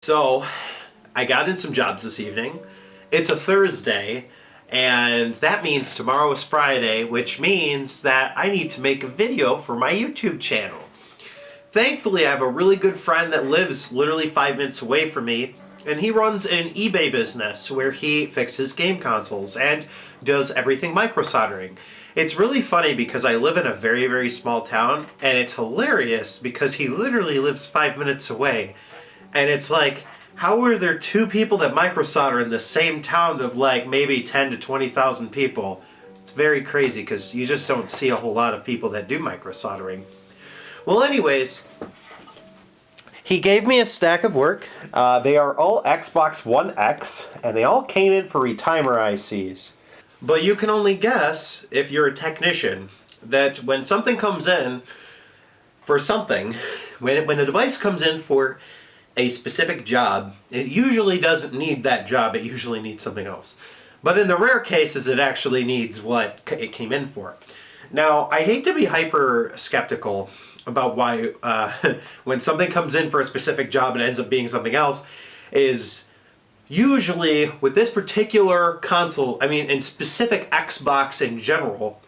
So, I got in some jobs this evening. It's a Thursday, and that means tomorrow is Friday, which means that I need to make a video for my YouTube channel. Thankfully, I have a really good friend that lives literally 5 minutes away from me, and he runs an eBay business where he fixes game consoles and does everything micro-soldering. It's really funny because I live in a very, very small town, and it's hilarious because he literally lives 5 minutes away. And it's like, how are there two people that micro-solder in the same town of like maybe 10 to 20,000 people? It's very crazy because you just don't see a whole lot of people that do micro-soldering. Well, anyways, he gave me a stack of work. They are all Xbox One X, and they all came in for retimer ICs. But you can only guess, if you're a technician, that when something comes in for something, when a device comes in for a specific job, it usually doesn't need that job, it usually needs something else. But in the rare cases, it actually needs what it came in for. Now, I hate to be hyper skeptical about why when something comes in for a specific job and ends up being something else, is usually with this particular console, I mean in specific Xbox in general,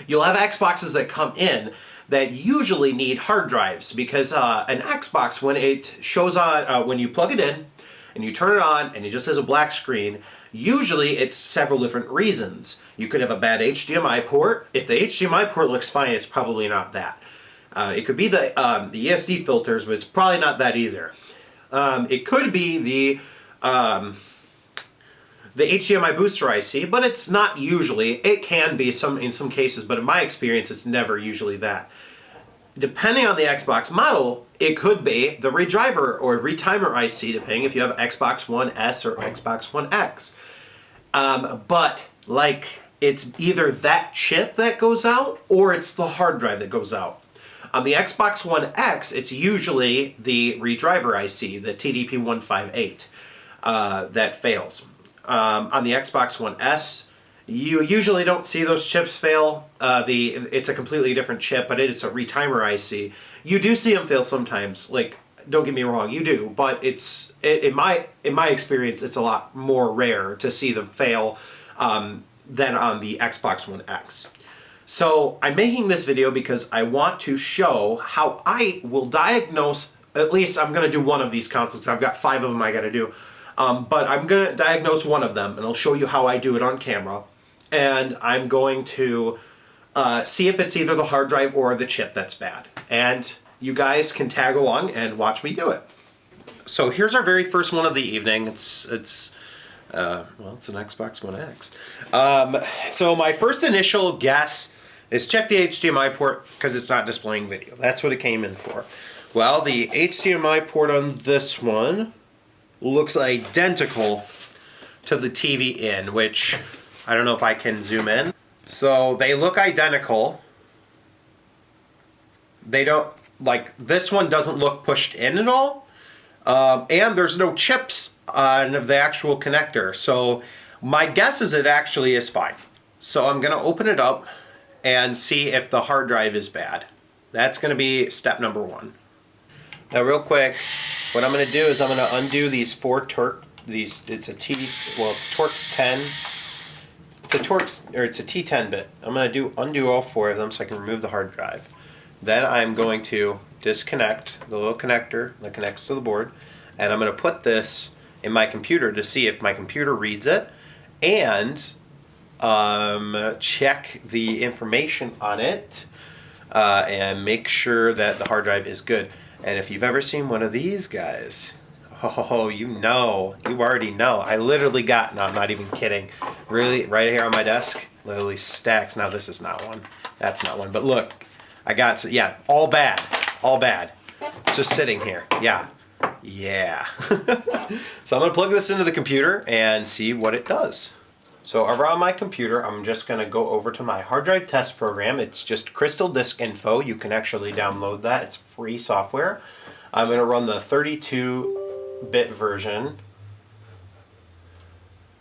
you'll have Xboxes that come in that usually need hard drives because an Xbox, when it shows on, when you plug it in and you turn it on and it just has a black screen, usually it's several different reasons. You could have a bad HDMI port. If the HDMI port looks fine, it's probably not that. It could be the ESD filters, but it's probably not that either. It could be the HDMI booster IC, but it's not usually. It can be in some cases, but in my experience, it's never usually that. Depending on the Xbox model, it could be the redriver or retimer IC, depending if you have Xbox One S or Xbox One X. But like, it's either that chip that goes out or it's the hard drive that goes out. On the Xbox One X, it's usually the redriver IC, the TDP158, that fails. On the Xbox One S, you usually don't see those chips fail. It's a completely different chip, but it's a retimer IC. You do see them fail sometimes. Like, don't get me wrong, you do, but in my experience, it's a lot more rare to see them fail than on the Xbox One X. So I'm making this video because I want to show how I will diagnose. At least I'm going to do one of these consoles. I've got 5 of them I got to do. But I'm going to diagnose one of them, and I'll show you how I do it on camera. And I'm going to see if it's either the hard drive or the chip that's bad. And you guys can tag along and watch me do it. So here's our very first one of the evening. It's an Xbox One X. So my first initial guess is check the HDMI port because it's not displaying video. That's what it came in for. Well, the HDMI port on this one looks identical to the TV in, which I don't know if I can zoom in. So they look identical. They don't, like, this one doesn't look pushed in at all. And there's no chips on the actual connector. So my guess is it actually is fine. So I'm going to open it up and see if the hard drive is bad. That's going to be step number 1. Now real quick, what I'm going to do is I'm going to undo these 4 it's a Torx 10. It's a T10 bit. I'm going to undo all 4 of them so I can remove the hard drive. Then I'm going to disconnect the little connector that connects to the board, and I'm going to put this in my computer to see if my computer reads it, and check the information on it, and make sure that the hard drive is good. And if you've ever seen one of these guys, oh, you already know. I literally got, no, I'm not even kidding, really, right here on my desk, literally stacks. Now this is not one. That's not one. But look, I got, yeah, all bad. It's just sitting here. Yeah. So I'm going to plug this into the computer and see what it does. So over on my computer, I'm just going to go over to my hard drive test program. It's just Crystal Disk Info. You can actually download that. It's free software. I'm going to run the 32-bit version.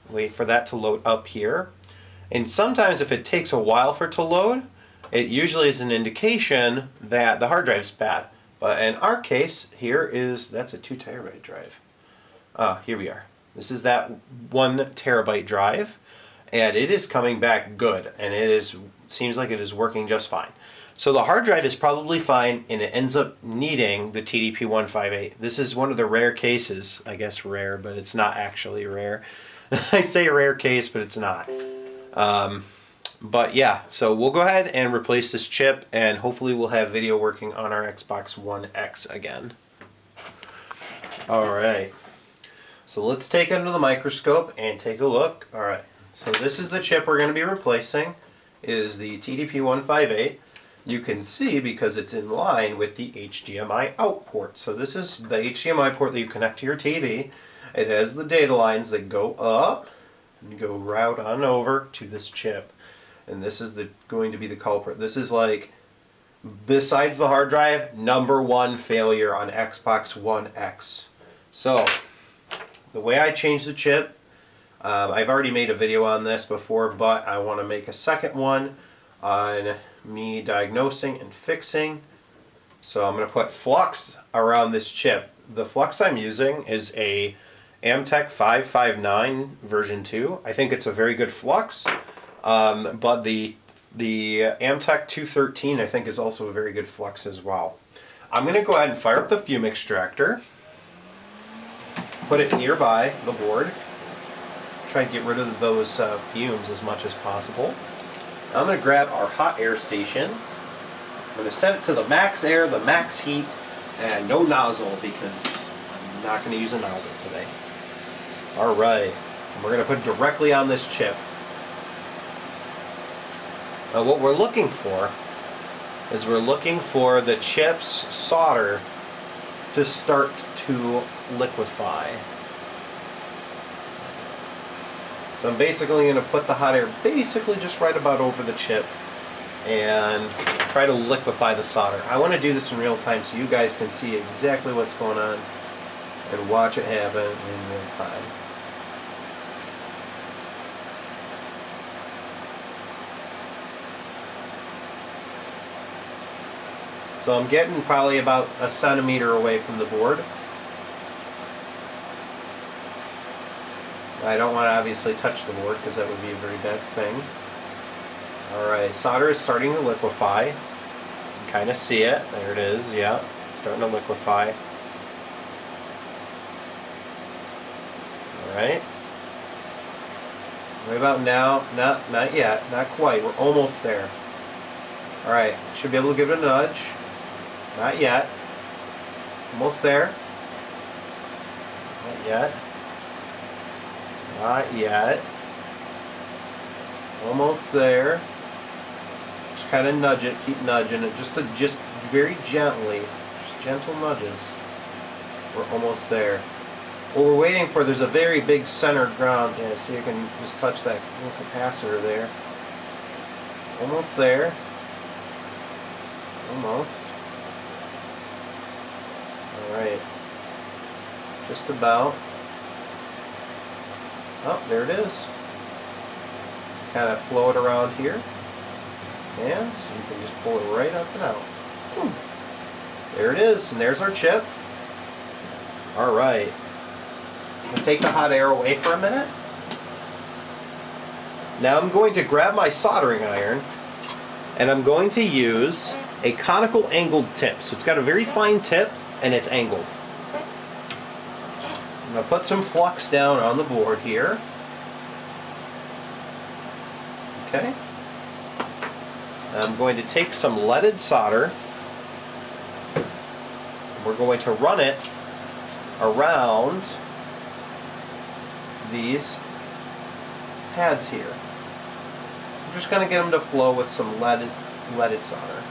Wait for that to load up here. And sometimes if it takes a while for it to load, it usually is an indication that the hard drive's bad. But in our case, that's a 2 terabyte drive. Here we are. This is that 1 terabyte drive, and it is coming back good, and seems like it is working just fine. So the hard drive is probably fine, and it ends up needing the TDP158. This is one of the rare cases, I guess rare, but it's not actually rare. I say rare case, but it's not. But yeah, so we'll go ahead and replace this chip, and hopefully we'll have video working on our Xbox One X again. Alright, so let's take it under the microscope and take a look. Alright, so this is the chip we're going to be replacing, is the TDP158. You can see because it's in line with the HDMI out port. So this is the HDMI port that you connect to your TV. It has the data lines that go up and go right on over to this chip. And this is going to be the culprit. This is like, besides the hard drive, #1 failure on Xbox One X. So, the way I changed the chip, I've already made a video on this before, but I want to make a second one on me diagnosing and fixing. So I'm going to put flux around this chip. The flux I'm using is a Amtech 559 version 2. I think it's a very good flux, but the Amtech 213 I think is also a very good flux as well. I'm going to go ahead and fire up the fume extractor, put it nearby the board, try and get rid of those fumes as much as possible. I'm going to grab our hot air station. I'm going to set it to the max air, the max heat, and no nozzle because I'm not going to use a nozzle today. Alright, we're going to put it directly on this chip. Now what we're looking for is we're looking for the chip's solder to start to liquefy. So I'm basically going to put the hot air basically just right about over the chip and try to liquefy the solder. I want to do this in real time so you guys can see exactly what's going on and watch it happen in real time. So I'm getting probably about a centimeter away from the board. I don't want to obviously touch the board because that would be a very bad thing. Alright, solder is starting to liquefy. You can kind of see it. There it is, yeah. It's starting to liquefy. Alright. Right about now, not yet, not quite. We're almost there. Alright, should be able to give it a nudge. Not yet. Almost there. Not yet. Not yet. Almost there. Just kind of nudge it, keep nudging it, just very gently, just gentle nudges. We're almost there. What we're waiting for, there's a very big center ground. Yeah, so you can just touch that little capacitor there. Almost there. Almost. Alright. Just about. Oh, there it is. Kind of flow it around here. And so you can just pull it right up and out. Boom. There it is, and there's our chip. Alright. I'm going to take the hot air away for a minute. Now I'm going to grab my soldering iron, and I'm going to use a conical angled tip. So it's got a very fine tip, and it's angled. I'm going to put some flux down on the board here. Okay. I'm going to take some leaded solder. We're going to run it around these pads here. I'm just going to get them to flow with some leaded solder.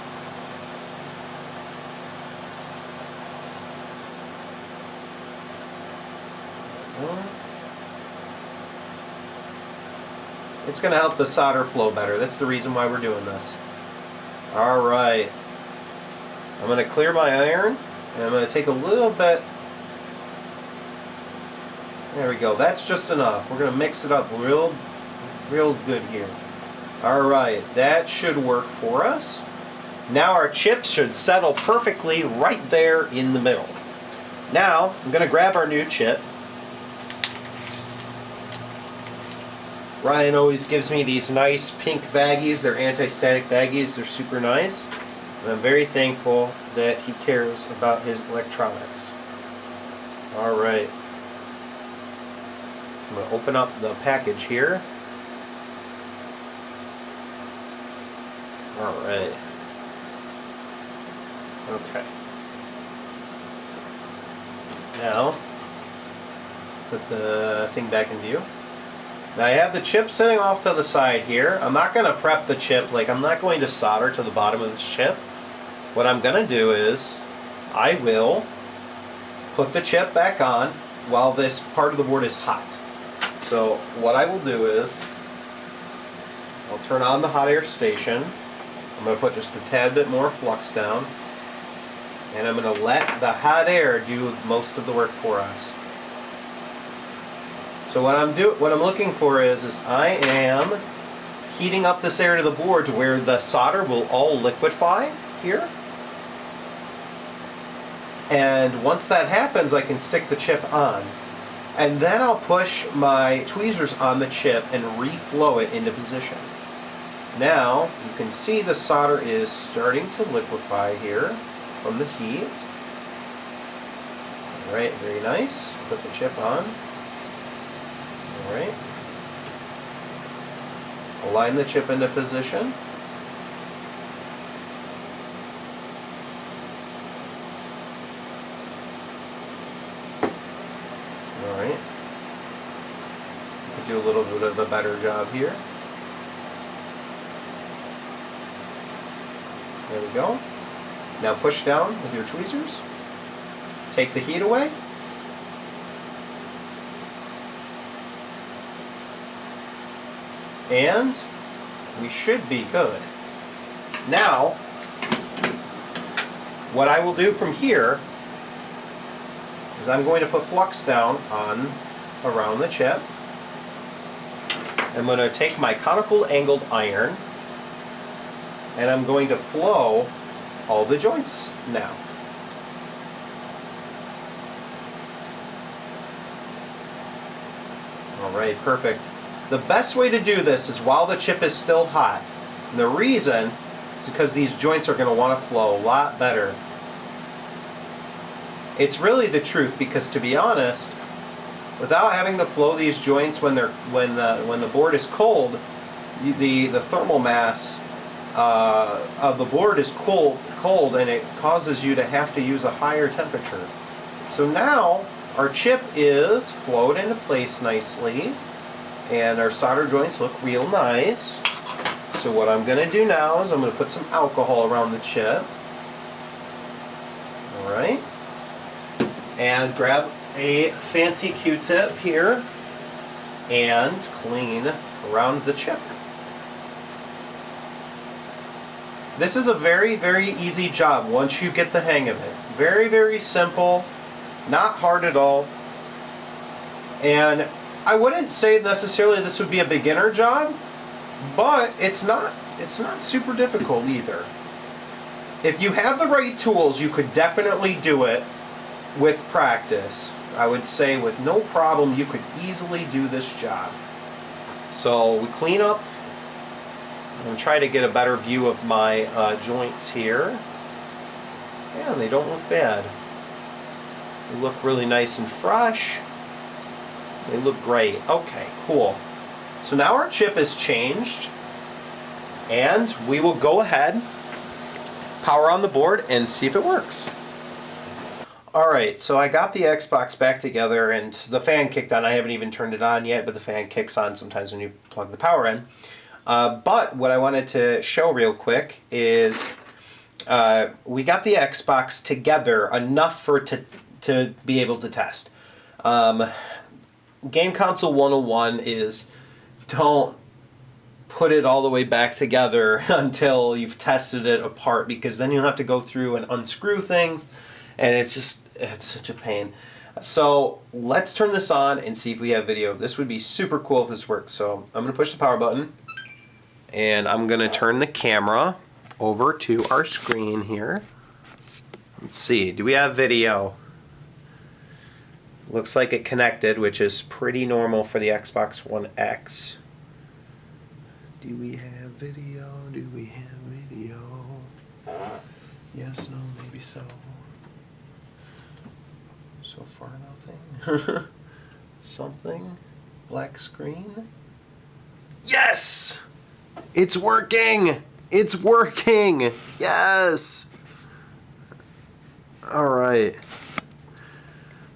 It's going to help the solder flow better. That's the reason why we're doing this. Alright. I'm going to clear my iron, and I'm going to take a little bit. There we go. That's just enough. We're going to mix it up real good here. Alright. That should work for us. Now our chips should settle perfectly right there in the middle. Now, I'm going to grab our new chip. Ryan always gives me these nice pink baggies. They're anti-static baggies. They're super nice. And I'm very thankful that he cares about his electronics. Alright. I'm going to open up the package here. Alright. Okay. Now, put the thing back in view. Now I have the chip sitting off to the side here. I'm not going to prep the chip, like I'm not going to solder to the bottom of this chip. What I'm going to do is, I will put the chip back on while this part of the board is hot. So what I will do is, I'll turn on the hot air station. I'm going to put just a tad bit more flux down. And I'm going to let the hot air do most of the work for us. So what I'm looking for is I am heating up this area of the board to where the solder will all liquefy here. And once that happens, I can stick the chip on. And then I'll push my tweezers on the chip and reflow it into position. Now, you can see the solder is starting to liquefy here from the heat. Alright, very nice. Put the chip on. Alright. Align the chip into position. Alright. Could do a little bit of a better job here. There we go. Now push down with your tweezers. Take the heat away. And we should be good. Now, what I will do from here is I'm going to put flux down on around the chip. I'm going to take my conical angled iron and I'm going to flow all the joints now. Alright, perfect. The best way to do this is while the chip is still hot. And the reason is because these joints are going to want to flow a lot better. It's really the truth, because to be honest, without having to flow these joints when the board is cold, the thermal mass of the board is cold, and it causes you to have to use a higher temperature. So now our chip is flowed into place nicely, and our solder joints look real nice. So what I'm going to do now is I'm going to put some alcohol around the chip. Alright. And grab a fancy Q-tip here and clean around the chip. This is a very, very easy job once you get the hang of it. Very, very simple, not hard at all. And I wouldn't say necessarily this would be a beginner job, but it's not super difficult either. If you have the right tools, you could definitely do it with practice. I would say with no problem you could easily do this job. So we clean up and try to get a better view of my joints here. Yeah, they don't look bad. They look really nice and fresh. They look great. Okay, cool. So now our chip is changed, and we will go ahead, power on the board, and see if it works. Alright, so I got the Xbox back together and the fan kicked on. I haven't even turned it on yet, but the fan kicks on sometimes when you plug the power in. But what I wanted to show real quick is we got the Xbox together enough for it to be able to test. Game Console 101 is don't put it all the way back together until you've tested it apart, because then you'll have to go through and unscrew things, and it's such a pain. So let's turn this on and see if we have video. This would be super cool if this works. So I'm going to push the power button, and I'm going to turn the camera over to our screen here. Let's see, do we have video? Looks like it connected, which is pretty normal for the Xbox One X. Do we have video? Do we have video? Yes, no, maybe so. So far, nothing. Something. Black screen. Yes! It's working! It's working! Yes! Alright.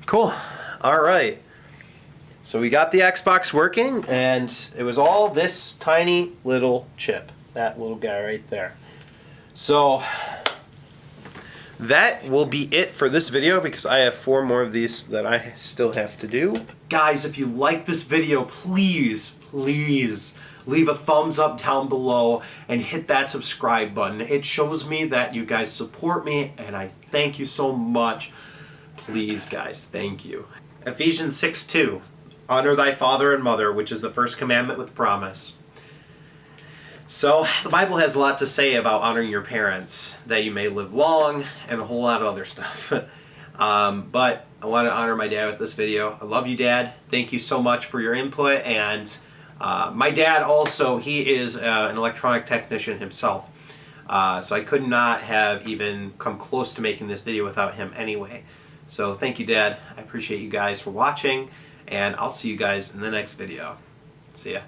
Cool. Alright. So we got the Xbox working, and it was all this tiny little chip. That little guy right there. So that will be it for this video because I have 4 more of these that I still have to do. Guys, if you like this video, please leave a thumbs up down below and hit that subscribe button. It shows me that you guys support me, and I thank you so much. Please, guys, thank you. Ephesians 6:2, honor thy father and mother, which is the first commandment with promise. So, the Bible has a lot to say about honoring your parents, that you may live long, and a whole lot of other stuff. But I want to honor my dad with this video. I love you, Dad. Thank you so much for your input. And my dad also, he is an electronic technician himself. So I could not have even come close to making this video without him anyway. So thank you, Dad. I appreciate you guys for watching, and I'll see you guys in the next video. See ya.